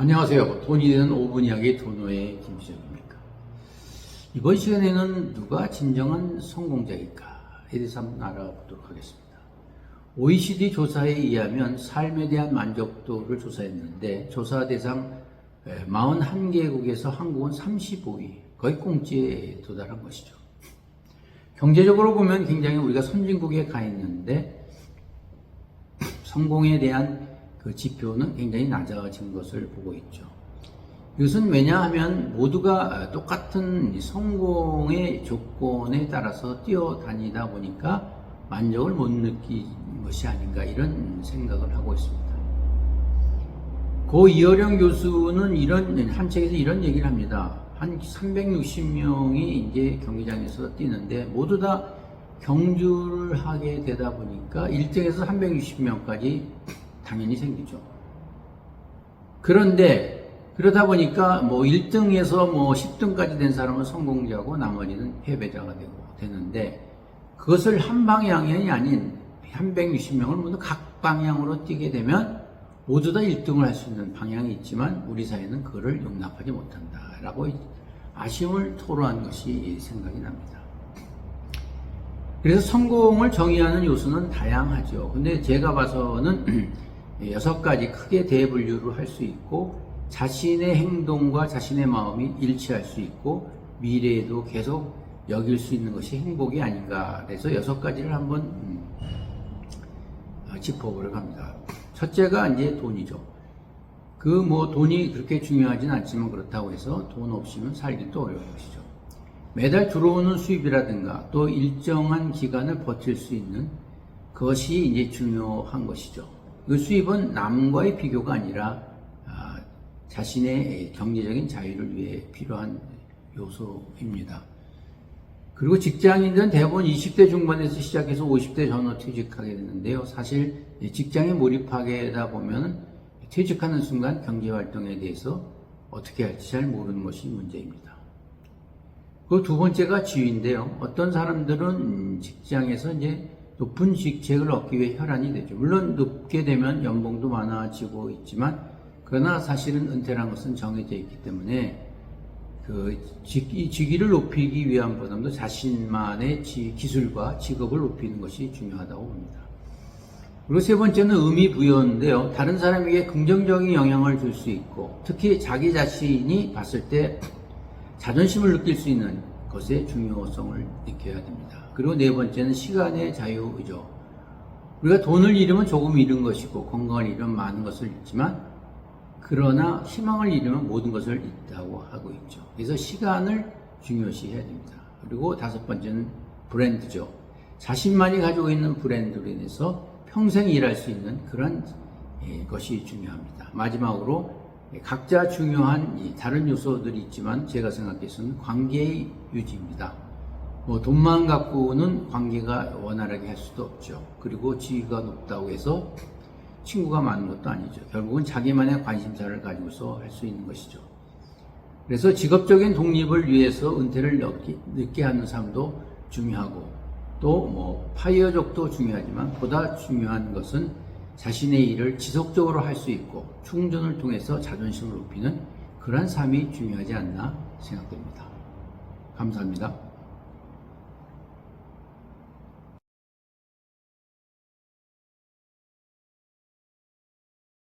안녕하세요. 돈이 되는 5분 이야기 도노의 김수정입니다. 이번 시간에는 누가 진정한 성공자일까에 대해서 한번 알아보도록 하겠습니다. OECD 조사에 의하면 삶에 대한 만족도를 조사했는데 조사 대상 41개국에서 한국은 35위, 거의 꽁지에 도달한 것이죠. 경제적으로 보면 굉장히 우리가 선진국에 가 있는데 성공에 대한 그 지표는 굉장히 낮아진 것을 보고 있죠. 이것은 왜냐하면 모두가 똑같은 성공의 조건에 따라서 뛰어다니다 보니까 만족을 못 느끼는 것이 아닌가 이런 생각을 하고 있습니다. 고 이어령 교수는 한 책에서 이런 얘기를 합니다. 한 360명이 이제 경기장에서 뛰는데 모두 다 경주를 하게 되다 보니까 1등에서 360명까지 당연히 생기죠. 그런데 그러다 보니까 1등에서 10등까지 된 사람은 성공자고 나머지는 패배자가 되는데 그것을 한 방향이 아닌 360명을 모두 각 방향으로 뛰게 되면 모두 다 1등을 할 수 있는 방향이 있지만 우리 사회는 그거를 용납하지 못한다라고 아쉬움을 토로한 것이 생각이 납니다. 그래서 성공을 정의하는 요소는 다양하죠. 근데 제가 봐서는 6가지 크게 대분류를 할 수 있고 자신의 행동과 자신의 마음이 일치할 수 있고 미래에도 계속 여길 수 있는 것이 행복이 아닌가 그래서 6가지를 한번 짚어보려고 합니다. 첫째가 이제 돈이죠. 돈이 그렇게 중요하진 않지만 그렇다고 해서 돈 없이는 살기도 어려운 것이죠. 매달 들어오는 수입이라든가 또 일정한 기간을 버틸 수 있는 그것이 이제 중요한 것이죠. 그 수입은 남과의 비교가 아니라 자신의 경제적인 자유를 위해 필요한 요소입니다. 그리고 직장인들은 대부분 20대 중반에서 시작해서 50대 전후 퇴직하게 되는데요. 사실 직장에 몰입하게 되다 보면 퇴직하는 순간 경제활동에 대해서 어떻게 할지 잘 모르는 것이 문제입니다. 그 두 번째가 지위인데요. 어떤 사람들은 직장에서 이제 높은 직책을 얻기 위해 혈안이 되죠. 물론 높게 되면 연봉도 많아지고 있지만 그러나 사실은 은퇴라는 것은 정해져 있기 때문에 이 직위를 높이기 위함보다도 자신만의 기술과 직업을 높이는 것이 중요하다고 봅니다. 그리고 세 번째는 의미 부여인데요. 다른 사람에게 긍정적인 영향을 줄 수 있고 특히 자기 자신이 봤을 때 자존심을 느낄 수 있는 것의 중요성을 느껴야 됩니다. 그리고 네 번째는 시간의 자유죠. 우리가 돈을 잃으면 조금 잃은 것이고 건강을 잃으면 많은 것을 잃지만 그러나 희망을 잃으면 모든 것을 잃다고 하고 있죠. 그래서 시간을 중요시 해야 됩니다. 그리고 다섯 번째는 브랜드죠. 자신만이 가지고 있는 브랜드로 인해서 평생 일할 수 있는 그런 것이 중요합니다. 마지막으로 각자 중요한 다른 요소들이 있지만 제가 생각해서는 관계의 유지입니다. 돈만 갖고는 관계가 원활하게 할 수도 없죠. 그리고 지위가 높다고 해서 친구가 많은 것도 아니죠. 결국은 자기만의 관심사를 가지고서 할 수 있는 것이죠. 그래서 직업적인 독립을 위해서 은퇴를 늦게 하는 삶도 중요하고 또 파이어족도 중요하지만 보다 중요한 것은 자신의 일을 지속적으로 할 수 있고 충전을 통해서 자존심을 높이는 그러한 삶이 중요하지 않나 생각됩니다. 감사합니다.